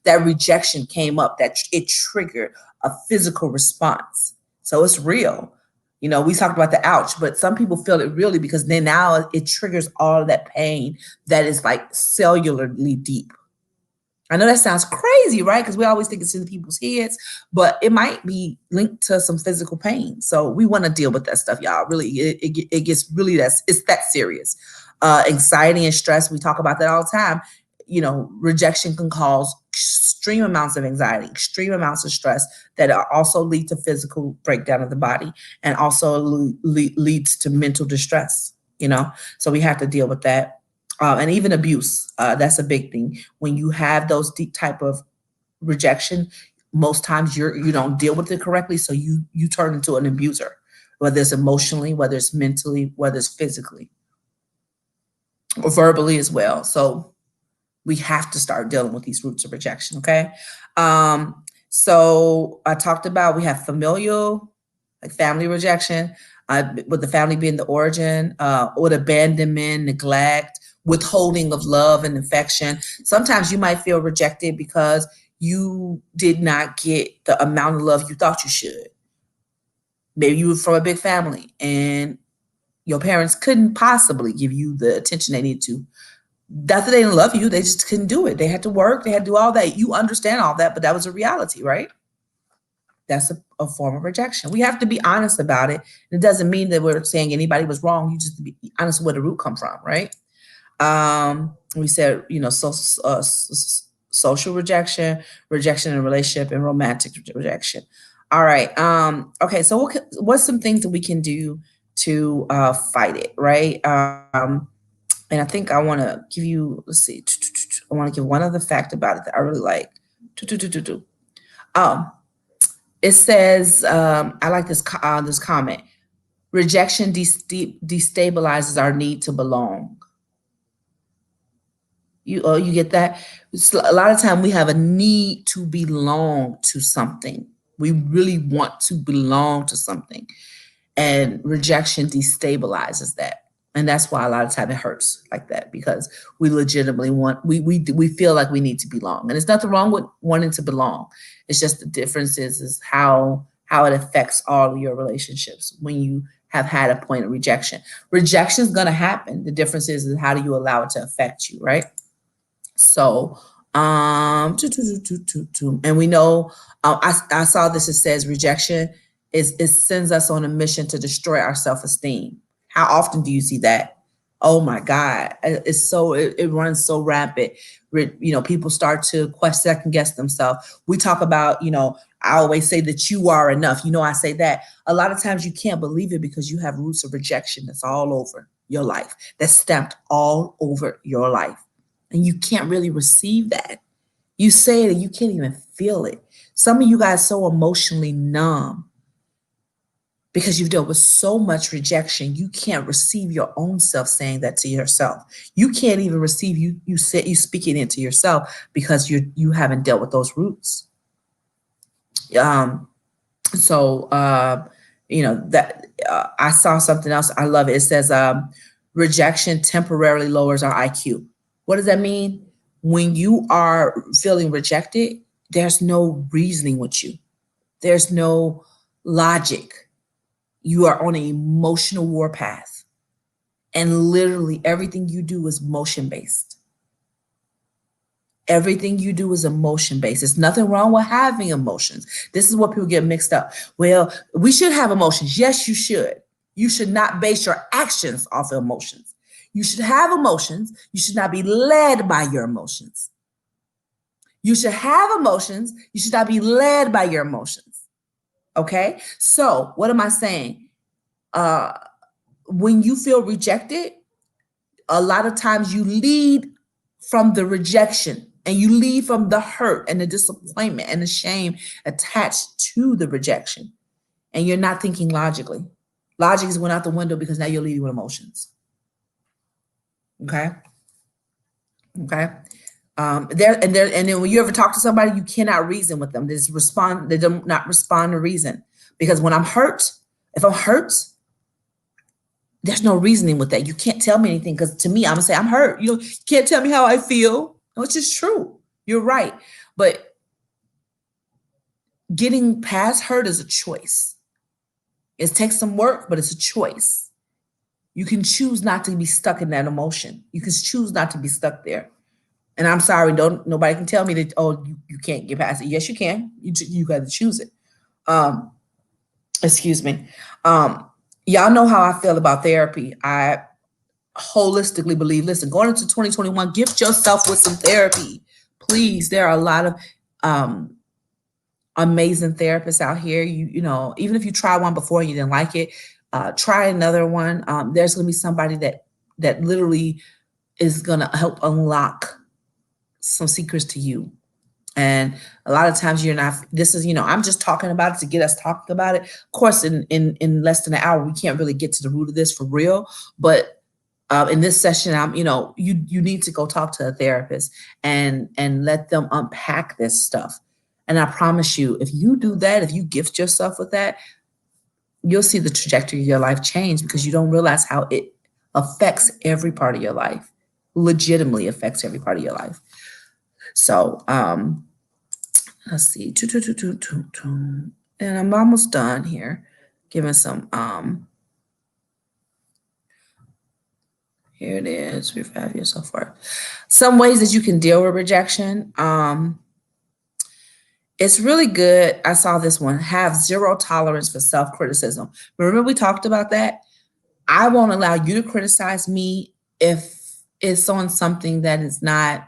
that rejection came up, that it triggered a physical response. So it's real. We talked about the ouch, but some people feel it really because then now it triggers all of that pain that is like cellularly deep. I know that sounds crazy, right? Because we always think it's in people's heads, but it might be linked to some physical pain. So we want to deal with that stuff, y'all. Really, it gets really it's that serious. Anxiety and stress, we talk about that all the time. Rejection can cause extreme amounts of anxiety, extreme amounts of stress that also lead to physical breakdown of the body, and also leads to mental distress. So we have to deal with that. And even abuse, that's a big thing. When you have those deep type of rejection, most times you don't deal with it correctly, so you turn into an abuser, whether it's emotionally, whether it's mentally, whether it's physically, or verbally as well. So we have to start dealing with these roots of rejection, okay? So I talked about we have familial, like family rejection, with the family being the origin, or abandonment, neglect, withholding of love and affection. Sometimes you might feel rejected because you did not get the amount of love you thought you should. Maybe you were from a big family and your parents couldn't possibly give you the attention they needed to. Not that they didn't love you, they just couldn't do it. They had to work, they had to do all that. You understand all that, but that was a reality, right? That's a form of rejection. We have to be honest about it. It doesn't mean that we're saying anybody was wrong. You just be honest where the root come from, right? We said, social rejection in a relationship, and romantic rejection. All right. Okay. So what's some things that we can do to fight it, right? And I think I want to give you, let's see, I want to give one other fact about it that I really like. It says, I like this comment. Rejection destabilizes our need to belong. You get that? A lot of time we have a need to belong to something. We really want to belong to something, and rejection destabilizes that. And that's why a lot of time it hurts like that, because we legitimately want, we feel like we need to belong, and there's nothing wrong with wanting to belong. It's just the difference is how it affects all of your relationships when you have had a point of rejection. Rejection is going to happen. The difference is how do you allow it to affect you, right? So, and we know, I saw this. It says rejection it sends us on a mission to destroy our self esteem. How often do you see that? Oh my God, it runs so rapid. People start to second guess themselves. We talk about, I always say that you are enough. I say that a lot of times you can't believe it because you have roots of rejection that's all over your life, that's stamped all over your life. And you can't really receive that. You say it and you can't even feel it. Some of you guys so emotionally numb because you've dealt with so much rejection, you can't receive your own self saying that to yourself. You can't even receive you speak it into yourself because you haven't dealt with those roots. So that I saw something else. I love it. It says rejection temporarily lowers our IQ. What does that mean? When you are feeling rejected, there's no reasoning with you. There's no logic. You are on an emotional warpath. And literally everything you do is motion-based. Everything you do is emotion-based. There's nothing wrong with having emotions. This is what people get mixed up. Well, we should have emotions. Yes, you should. You should not base your actions off of emotions. You should have emotions. You should not be led by your emotions. You should have emotions. You should not be led by your emotions. Okay? So what am I saying? When you feel rejected, a lot of times you lead from the rejection and you lead from the hurt and the disappointment and the shame attached to the rejection. And you're not thinking logically. Logic is went out the window because now you're leading with emotions. Okay. And then when you ever talk to somebody, you cannot reason with them. They do not respond to reason. Because when I'm hurt, if I'm hurt, there's no reasoning with that. You can't tell me anything because to me, I'm gonna say I'm hurt. You can't tell me how I feel. No, it's just true. You're right. But getting past hurt is a choice. It takes some work, but it's a choice. You can choose not to be stuck in that emotion. You can choose not to be stuck there. And I'm sorry, nobody can tell me that, oh, you can't get past it. Yes, you can. You got to choose it. Excuse me. Y'all know how I feel about therapy. I holistically believe, listen, going into 2021, gift yourself with some therapy. Please, there are a lot of amazing therapists out here. Even if you try one before and you didn't like it, try another one. There's going to be somebody that literally is going to help unlock some secrets to you. And a lot of times I'm just talking about it to get us talking about it. Of course, in less than an hour, we can't really get to the root of this for real. But in this session, you need to go talk to a therapist and let them unpack this stuff. And I promise you, if you do that, if you gift yourself with that, you'll see the trajectory of your life change because you don't realize how it affects every part of your life, legitimately affects every part of your life. So let's see. And I'm almost done here. Giving some here it is. Revive yourself for some ways that you can deal with rejection. It's really good. I saw this one. Have zero tolerance for self-criticism. Remember we talked about that? I won't allow you to criticize me if it's on something that is not.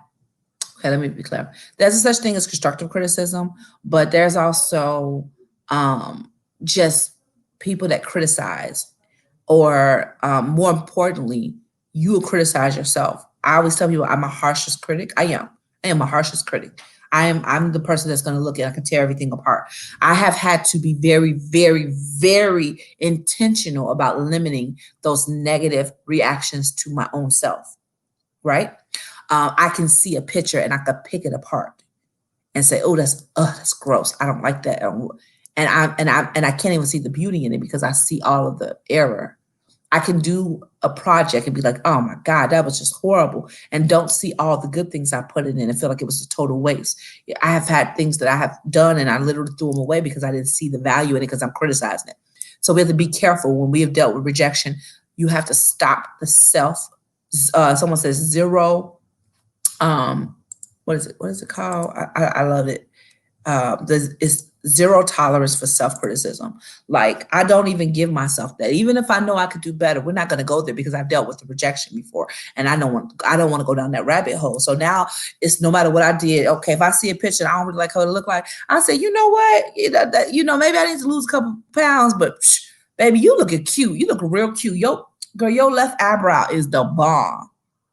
Okay, let me be clear. There's a such thing as constructive criticism, but there's also just people that criticize, or more importantly, you will criticize yourself. I always tell people I'm my harshest critic. I am my harshest critic. I'm the person that's going to look at, I can tear everything apart. I have had to be very, very, very intentional about limiting those negative reactions to my own self, right? I can see a picture and I could pick it apart and say, "Oh, that's gross. I don't like that." And I can't even see the beauty in it because I see all of the error. I can do a project and be like, "Oh my God, that was just horrible," and don't see all the good things I put in and feel like it was a total waste. I have had things that I have done and I literally threw them away because I didn't see the value in it because I'm criticizing it. So we have to be careful when we have dealt with rejection. You have to stop the self. Someone says zero. Um, what is it? What is it called? I love it. It's zero tolerance for self-criticism. Like, I don't even give myself that. Even if I know I could do better, we're not going to go there because I've dealt with the rejection before, and I don't want to go down that rabbit hole. So now it's no matter what I did. Okay, if I see a picture and I don't really like how it look like, I say, you know what, maybe I need to lose a couple pounds, but baby, you looking cute. You look real cute. Your left eyebrow is the bomb.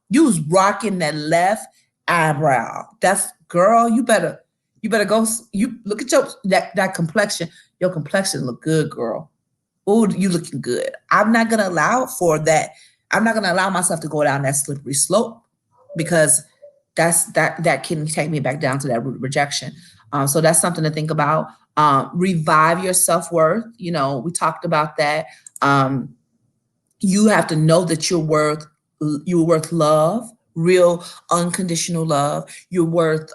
You was rocking that left eyebrow. That's, girl. You better go. You look at that complexion. Your complexion look good, girl. Oh, you looking good. I'm not gonna allow for that. I'm not gonna allow myself to go down that slippery slope because that can take me back down to that root of rejection. So that's something to think about. Revive your self-worth. We talked about that. You have to know that you're worth love, real unconditional love. You're worth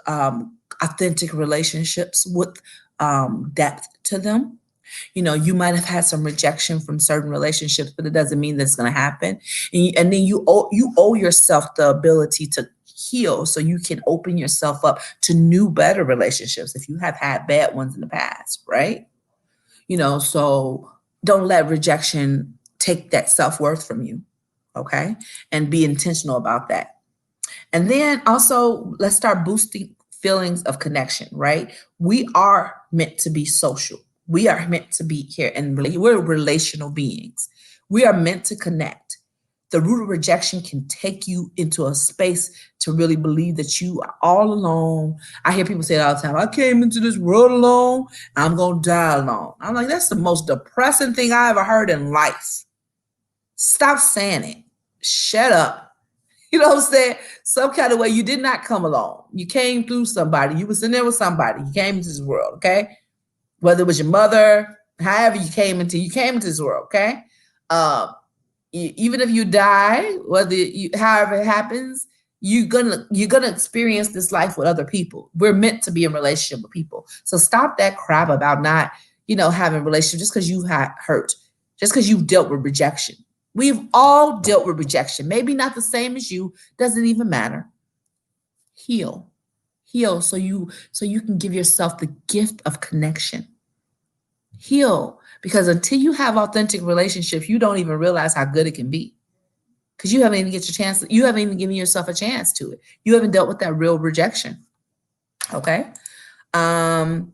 authentic relationships with depth to them. You might have had some rejection from certain relationships, but it doesn't mean that's going to happen. And then you owe yourself the ability to heal so you can open yourself up to new, better relationships if you have had bad ones in the past, right? So don't let rejection take that self-worth from you, okay? And be intentional about that. And then also, let's start boosting feelings of connection, right? We are meant to be social. We are meant to be here, and we're relational beings. We are meant to connect. The root of rejection can take you into a space to really believe that you are all alone. I hear people say it all the time, I came into this world alone, I'm going to die alone. I'm like, that's the most depressing thing I ever heard in life. Stop saying it. Shut up. You know what I'm saying? Some kind of way, you did not come alone. You came through somebody. You was in there with somebody. You came into this world, okay? Whether it was your mother, however you came into this world, okay? Even if you die, however it happens, you're gonna experience this life with other people. We're meant to be in relationship with people. So stop that crap about not, having a relationship just because you had hurt, just because you've dealt with rejection. We've all dealt with rejection. Maybe not the same as you. Doesn't even matter. Heal so you can give yourself the gift of connection. Heal, because until you have authentic relationships, you don't even realize how good it can be. Because you haven't even you haven't even given yourself a chance to it. You haven't dealt with that real rejection. Okay. And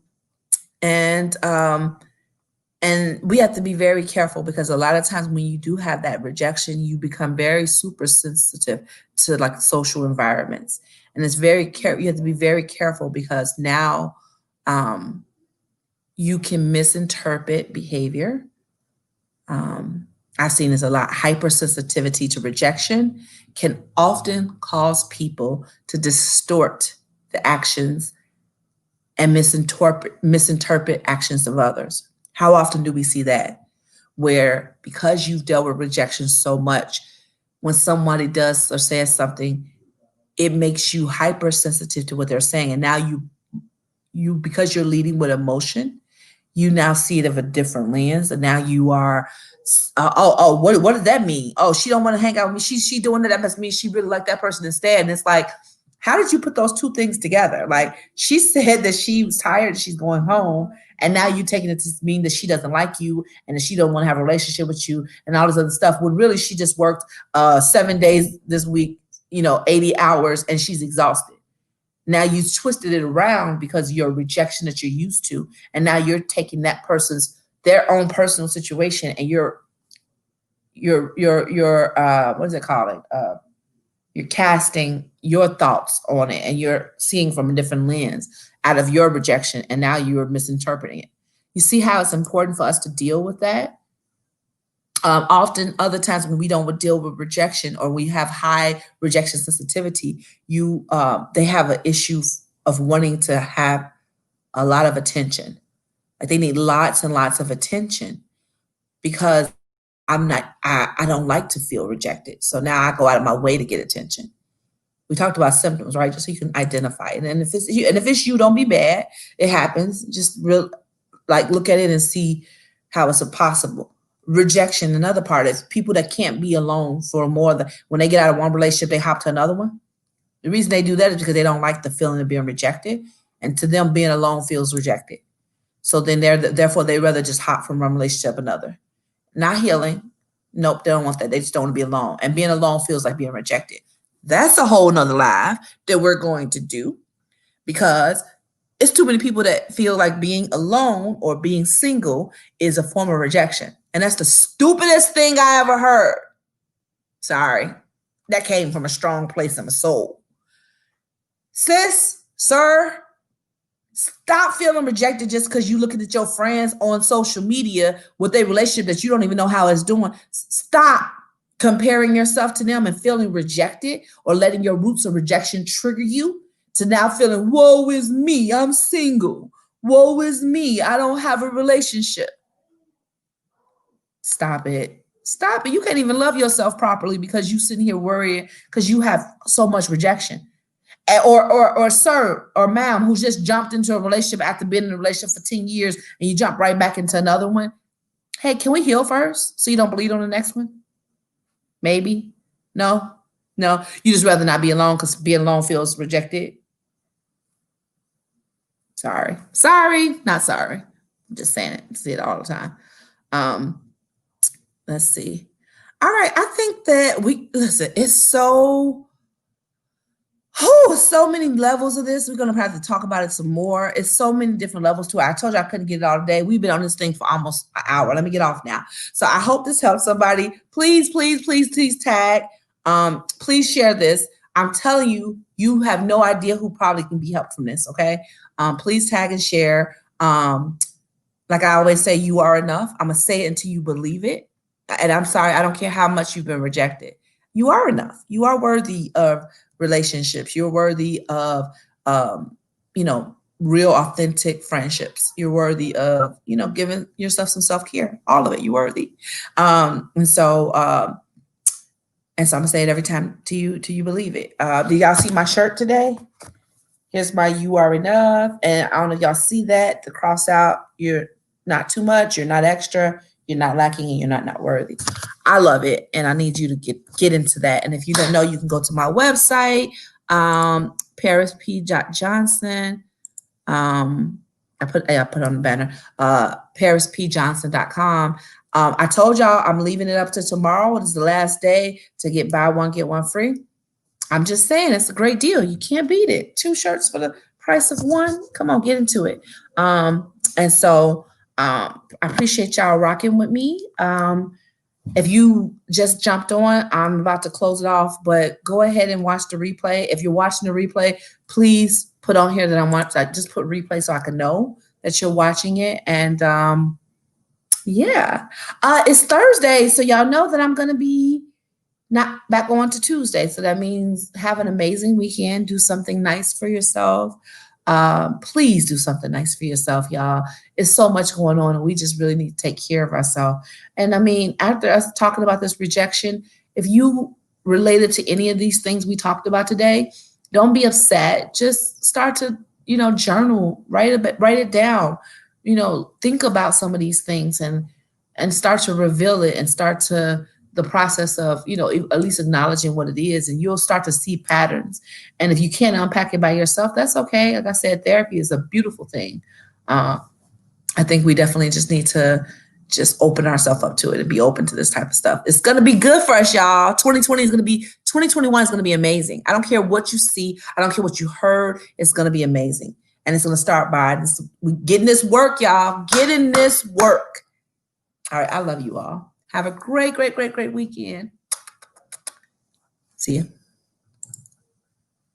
we have to be very careful because a lot of times when you do have that rejection, you become very super sensitive to like social environments. And you have to be very careful because now you can misinterpret behavior. I've seen this a lot. Hypersensitivity to rejection can often cause people to distort the actions and misinterpret actions of others. How often do we see that? Where because you've dealt with rejection so much, when somebody does or says something, it makes you hypersensitive to what they're saying. And now you because you're leading with emotion, you now see it of a different lens. And now you are, what does that mean? Oh, she don't want to hang out with me. She doing that must mean she really like that person instead. And it's like, how did you put those two things together? Like, she said that she was tired and she's going home. And now you're taking it to mean that she doesn't like you and that she don't want to have a relationship with you and all this other stuff. When really she just worked 7 days this week, 80 hours, and she's exhausted. Now you twisted it around because of your rejection that you're used to. And now you're taking their own personal situation and you're what is it called? You're casting your thoughts on it and you're seeing from a different lens out of your rejection. And now you're misinterpreting it. You see how it's important for us to deal with that? Often other times when we don't deal with rejection or we have high rejection sensitivity, they have an issue of wanting to have a lot of attention. Like they need lots and lots of attention because I don't like to feel rejected. So now I go out of my way to get attention. We talked about symptoms, right? Just so you can identify it. And if it's you, don't be bad. It happens. Just look at it and see how it's possible. Rejection, another part is people that can't be alone for more than when they get out of one relationship, they hop to another one. The reason they do that is because they don't like the feeling of being rejected, and to them, being alone feels rejected. So then therefore they rather just hop from one relationship to another. Not healing. Nope, they don't want that. They just don't want to be alone, and being alone feels like being rejected. That's a whole nother live that we're going to do because it's too many people that feel like being alone or being single is a form of rejection. And that's the stupidest thing I ever heard. Sorry. That came from a strong place in my soul. Sis, sir, stop feeling rejected just because you're looking at your friends on social media with a relationship that you don't even know how it's doing. Stop comparing yourself to them and feeling rejected or letting your roots of rejection trigger you to now feeling, woe is me, I'm single. Woe is me, I don't have a relationship. Stop it. Stop it. You can't even love yourself properly because you sitting here worrying because you have so much rejection. Or sir or ma'am who's just jumped into a relationship after being in a relationship for 10 years and you jump right back into another one. Hey, can we heal first so you don't bleed on the next one? Maybe. No. You just rather not be alone because being alone feels rejected. Sorry, not sorry. I'm just saying it. I see it all the time. Let's see. All right, I think that it's so many levels of this. We're gonna have to talk about it some more. It's so many different levels to it. I told you I couldn't get it all today. We've been on this thing for almost an hour. Let me get off now. So I hope this helps somebody. Please tag. Please share this. I'm telling you, you have no idea who probably can be helped from this. Okay. Please tag and share. Like I always say, you are enough. I'm gonna say it until you believe it. And I'm sorry, I don't care how much you've been rejected. You are enough. You are worthy of relationships. You're worthy of, real authentic friendships. You're worthy of, giving yourself some self-care. All of it. You're worthy. And so I'm gonna say it every time till you believe it. Do y'all see my shirt today? Here's my "You Are Enough," and I don't know if y'all see that. The cross out. You're not too much. You're not extra. You're not lacking, and you're not worthy. I love it, and I need you to get into that. And if you don't know, you can go to my website, Paris P. Johnson. I put on the banner, parispjohnson.com. I told y'all I'm leaving it up to tomorrow. It is the last day to get buy one, get one free. I'm just saying it's a great deal. You can't beat it. 2 shirts for the price of 1. Come on, get into it. And so I appreciate y'all rocking with me. If you just jumped on, I'm about to close it off, but go ahead and watch the replay. If you're watching the replay, please put on here that I'm watching. I just put replay so I can know that you're watching it. And it's Thursday, so y'all know that I'm going to be not back on to Tuesday. So that means have an amazing weekend. Do something nice for yourself. Please do something nice for yourself, y'all. It's so much going on, and we just really need to take care of ourselves. And I mean, after us talking about this rejection, if you related to any of these things we talked about today, don't be upset. Just start to, journal, write it down, think about some of these things and start to reveal it and start to the process of, at least acknowledging what it is, and you'll start to see patterns. And if you can't unpack it by yourself, that's okay. Like I said, therapy is a beautiful thing. I think we definitely just need to just open ourselves up to it and be open to this type of stuff. It's going to be good for us, y'all. 2021 is going to be amazing. I don't care what you see. I don't care what you heard. It's going to be amazing. And it's going to start by getting this work, y'all. Getting this work. All right. I love you all. Have a great weekend. See you.